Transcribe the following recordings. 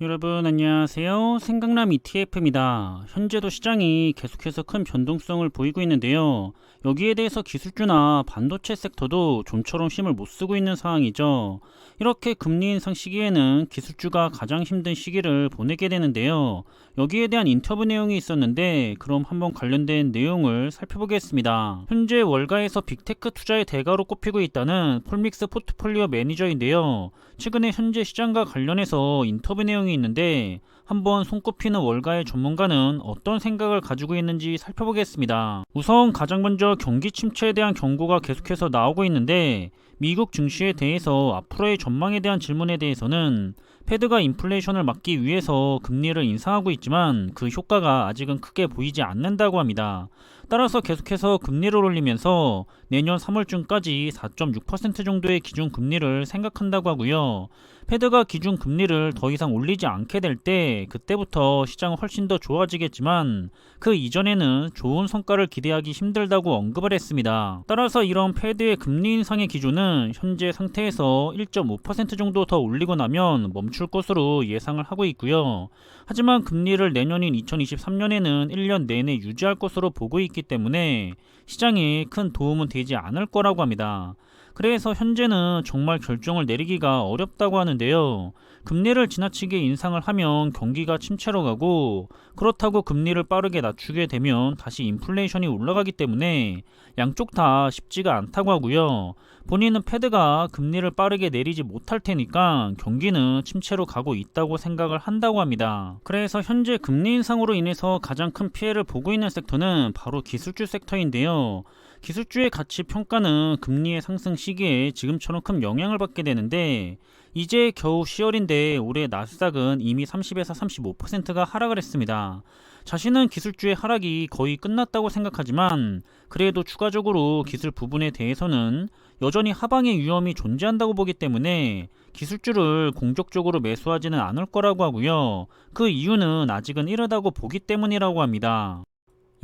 여러분 안녕하세요. 생강남 ETF입니다. 현재도 시장이 계속해서 큰 변동성을 보이고 있는데요. 여기에 대해서 기술주나 반도체 섹터도 좀처럼 힘을 못 쓰고 있는 상황이죠. 이렇게 금리 인상 시기에는 기술주가 가장 힘든 시기를 보내게 되는데요. 여기에 대한 인터뷰 내용이 있었는데 그럼 한번 관련된 내용을 살펴보겠습니다. 현재 월가에서 빅테크 투자의 대가로 꼽히고 있다는 폴믹스 포트폴리오 매니저인데요. 최근에 현재 시장과 관련해서 인터뷰 내용이 있는데 한번 손꼽히는 월가의 전문가는 어떤 생각을 가지고 있는지 살펴보겠습니다. 우선 가장 먼저 경기 침체에 대한 경고가 계속해서 나오고 있는데 미국 증시에 대해서 앞으로의 전망에 대한 질문에 대해서는 패드가 인플레이션을 막기 위해서 금리를 인상하고 있지만 그 효과가 아직은 크게 보이지 않는다고 합니다. 따라서 계속해서 금리를 올리면서 내년 3월쯤까지 4.6% 정도의 기준금리를 생각한다고 하고요. 패드가 기준금리를 더 이상 올리지 않게 될 때 그때부터 시장은 훨씬 더 좋아지겠지만 그 이전에는 좋은 성과를 기대하기 힘들다고 언급을 했습니다. 따라서 이런 패드의 금리 인상의 기준은 현재 상태에서 1.5% 정도 더 올리고 나면 멈출 것으로 예상을 하고 있고요. 하지만 금리를 내년인 2023년에는 1년 내내 유지할 것으로 보고 있기 때문에 시장에 큰 도움은 되지 않을 거라고 합니다. 그래서 현재는 정말 결정을 내리기가 어렵다고 하는데요. 금리를 지나치게 인상을 하면 경기가 침체로 가고 그렇다고 금리를 빠르게 낮추게 되면 다시 인플레이션이 올라가기 때문에 양쪽 다 쉽지가 않다고 하고요. 본인은 패드가 금리를 빠르게 내리지 못할 테니까 경기는 침체로 가고 있다고 생각을 한다고 합니다. 그래서 현재 금리 인상으로 인해서 가장 큰 피해를 보고 있는 섹터는 바로 기술주 섹터인데요. 기술주의 가치 평가는 금리의 상승 시기에 지금처럼 큰 영향을 받게 되는데 이제 겨우 10월인데 올해 나스닥은 이미 30에서 35%가 하락을 했습니다. 자신은 기술주의 하락이 거의 끝났다고 생각하지만 그래도 추가적으로 기술 부분에 대해서는 여전히 하방의 위험이 존재한다고 보기 때문에 기술주를 공격적으로 매수하지는 않을 거라고 하고요. 그 이유는 아직은 이르다고 보기 때문이라고 합니다.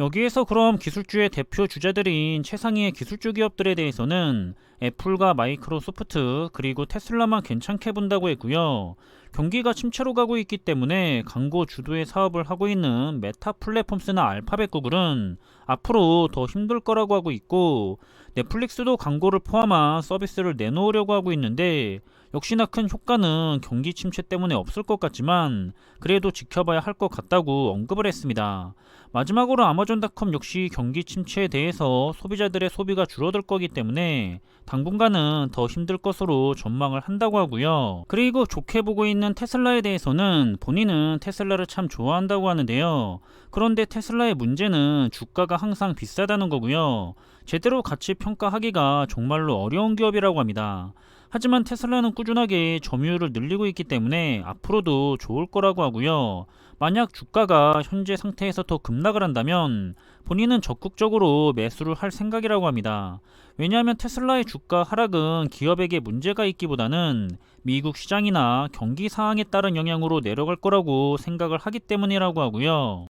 여기에서 그럼 기술주의 대표 주자들인 최상위의 기술주 기업들에 대해서는 애플과 마이크로소프트 그리고 테슬라만 괜찮게 본다고 했고요. 경기가 침체로 가고 있기 때문에 광고 주도의 사업을 하고 있는 메타 플랫폼스나 알파벳 구글은 앞으로 더 힘들 거라고 하고 있고 넷플릭스도 광고를 포함한 서비스를 내놓으려고 하고 있는데 역시나 큰 효과는 경기 침체 때문에 없을 것 같지만 그래도 지켜봐야 할 것 같다고 언급을 했습니다. 마지막으로 아마존닷컴 역시 경기 침체에 대해서 소비자들의 소비가 줄어들 거기 때문에 당분간은 더 힘들 것으로 전망을 한다고 하고요. 그리고 좋게 보고 있는 테슬라에 대해서는 본인은 테슬라를 참 좋아한다고 하는데요. 그런데 테슬라의 문제는 주가가 항상 비싸다는 거고요. 제대로 가치 평가하기가 정말로 어려운 기업이라고 합니다. 하지만 테슬라는 꾸준하게 점유율을 늘리고 있기 때문에 앞으로도 좋을 거라고 하고요. 만약 주가가 현재 상태에서 더 급락을 한다면 본인은 적극적으로 매수를 할 생각이라고 합니다. 왜냐하면 테슬라의 주가 하락은 기업에게 문제가 있기보다는 미국 시장이나 경기 상황에 따른 영향으로 내려갈 거라고 생각을 하기 때문이라고 하고요.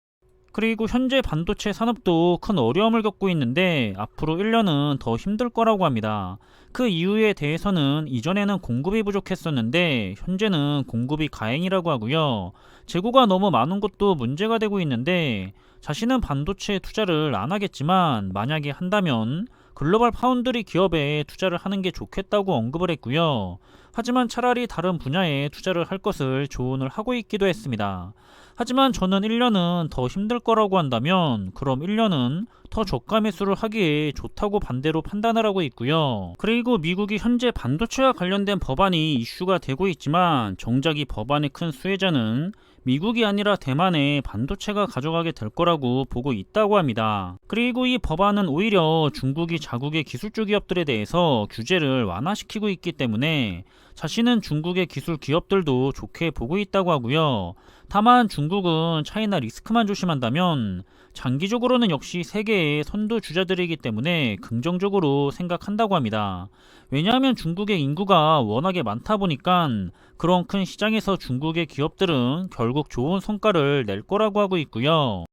그리고 현재 반도체 산업도 큰 어려움을 겪고 있는데 앞으로 1년은 더 힘들 거라고 합니다. 그 이유에 대해서는 이전에는 공급이 부족했었는데 현재는 공급이 가행이라고 하고요. 재고가 너무 많은 것도 문제가 되고 있는데 자신은 반도체에 투자를 안 하겠지만 만약에 한다면 글로벌 파운드리 기업에 투자를 하는 게 좋겠다고 언급을 했고요. 하지만 차라리 다른 분야에 투자를 할 것을 조언을 하고 있기도 했습니다. 하지만 저는 1년은 더 힘들 거라고 한다면 그럼 1년은 더 저가 매수를 하기에 좋다고 반대로 판단을 하고 있고요. 그리고 미국이 현재 반도체와 관련된 법안이 이슈가 되고 있지만 정작 이 법안의 큰 수혜자는 미국이 아니라 대만의 반도체가 가져가게 될 거라고 보고 있다고 합니다. 그리고 이 법안은 오히려 중국이 자국의 기술주 기업들에 대해서 규제를 완화시키고 있기 때문에 자신은 중국의 기술 기업들도 좋게 보고 있다고 하고요. 다만 중국은 차이나 리스크만 조심한다면 장기적으로는 역시 세계의 선도 주자들이기 때문에 긍정적으로 생각한다고 합니다. 왜냐하면 중국의 인구가 워낙에 많다 보니까 그런 큰 시장에서 중국의 기업들은 결국 좋은 성과를 낼 거라고 하고 있고요.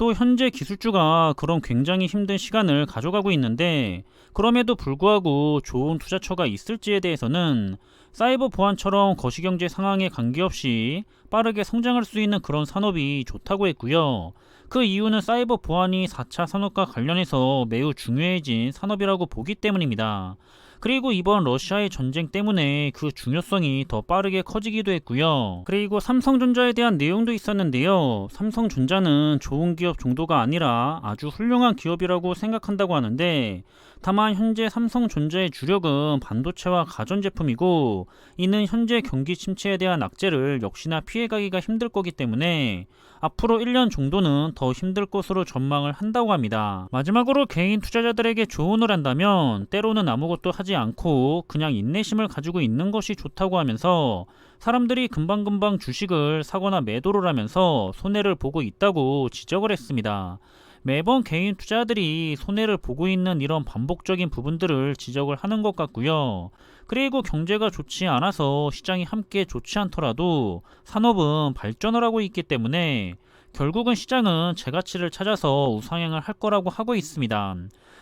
또 현재 기술주가 그런 굉장히 힘든 시간을 가져가고 있는데 그럼에도 불구하고 좋은 투자처가 있을지에 대해서는 사이버 보안처럼 거시경제 상황에 관계없이 빠르게 성장할 수 있는 그런 산업이 좋다고 했고요. 그 이유는 사이버 보안이 4차 산업과 관련해서 매우 중요해진 산업이라고 보기 때문입니다. 그리고 이번 러시아의 전쟁 때문에 그 중요성이 더 빠르게 커지기도 했고요. 그리고 삼성전자에 대한 내용도 있었는데요. 삼성전자는 좋은 기업 정도가 아니라 아주 훌륭한 기업이라고 생각한다고 하는데, 다만 현재 삼성전자의 주력은 반도체와 가전제품이고, 이는 현재 경기 침체에 대한 악재를 역시나 피해가기가 힘들 거기 때문에 앞으로 1년 정도는 더 힘들 것으로 전망을 한다고 합니다. 마지막으로 개인 투자자들에게 조언을 한다면 때로는 아무것도 하지 않고 그냥 인내심을 가지고 있는 것이 좋다고 하면서, 사람들이 금방금방 주식을 사거나 매도를 하면서 손해를 보고 있다고 지적을 했습니다. 매번 개인 투자자들이 손해를 보고 있는 이런 반복적인 부분들을 지적을 하는 것 같고요. 그리고 경제가 좋지 않아서 시장이 함께 좋지 않더라도 산업은 발전을 하고 있기 때문에 결국은 시장은 제 가치를 찾아서 우상향을 할 거라고 하고 있습니다.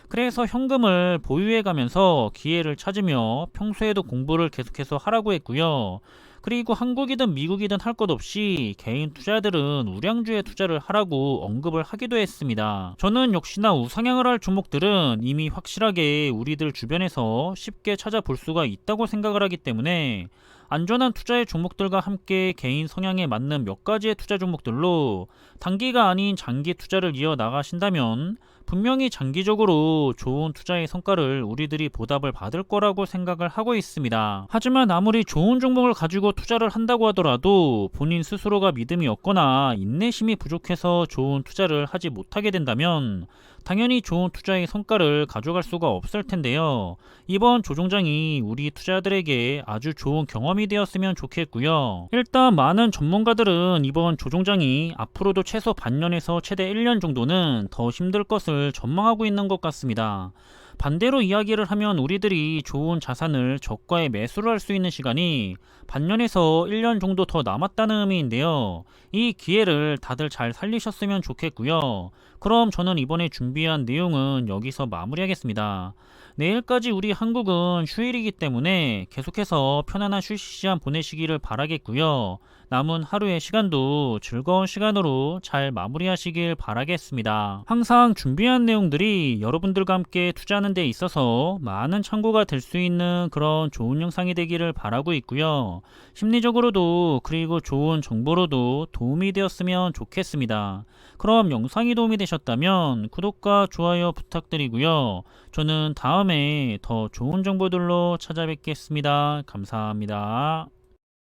그래서 현금을 보유해 가면서 기회를 찾으며 평소에도 공부를 계속해서 하라고 했고요. 그리고 한국이든 미국이든 할 것 없이 개인 투자들은 우량주에 투자를 하라고 언급을 하기도 했습니다. 저는 역시나 우상향을 할 종목들은 이미 확실하게 우리들 주변에서 쉽게 찾아볼 수가 있다고 생각을 하기 때문에 안전한 투자의 종목들과 함께 개인 성향에 맞는 몇 가지의 투자 종목들로 단기가 아닌 장기 투자를 이어 나가신다면 분명히 장기적으로 좋은 투자의 성과를 우리들이 보답을 받을 거라고 생각을 하고 있습니다. 하지만 아무리 좋은 종목을 가지고 투자를 한다고 하더라도 본인 스스로가 믿음이 없거나 인내심이 부족해서 좋은 투자를 하지 못하게 된다면 당연히 좋은 투자의 성과를 가져갈 수가 없을 텐데요. 이번 조종장이 우리 투자자들에게 아주 좋은 경험이 되었으면 좋겠고요. 일단 많은 전문가들은 이번 조종장이 앞으로도 최소 반년에서 최대 1년 정도는 더 힘들 것을 전망하고 있는 것 같습니다. 반대로 이야기를 하면 우리들이 좋은 자산을 저가에 매수를 할 수 있는 시간이 반년에서 1년 정도 더 남았다는 의미인데요. 이 기회를 다들 잘 살리셨으면 좋겠고요. 그럼 저는 이번에 준비한 내용은 여기서 마무리하겠습니다. 내일까지 우리 한국은 휴일이기 때문에 계속해서 편안한 휴식 시간 보내시기를 바라겠고요. 남은 하루의 시간도 즐거운 시간으로 잘 마무리하시길 바라겠습니다. 항상 준비한 내용들이 여러분들과 함께 투자하는 데 있어서 많은 참고가 될 수 있는 그런 좋은 영상이 되기를 바라고 있고요. 심리적으로도 그리고 좋은 정보로도 도움이 되었으면 좋겠습니다. 그럼 영상이 도움이 되셨다면 구독과 좋아요 부탁드리고요. 저는 다음에 더 좋은 정보들로 찾아뵙겠습니다. 감사합니다.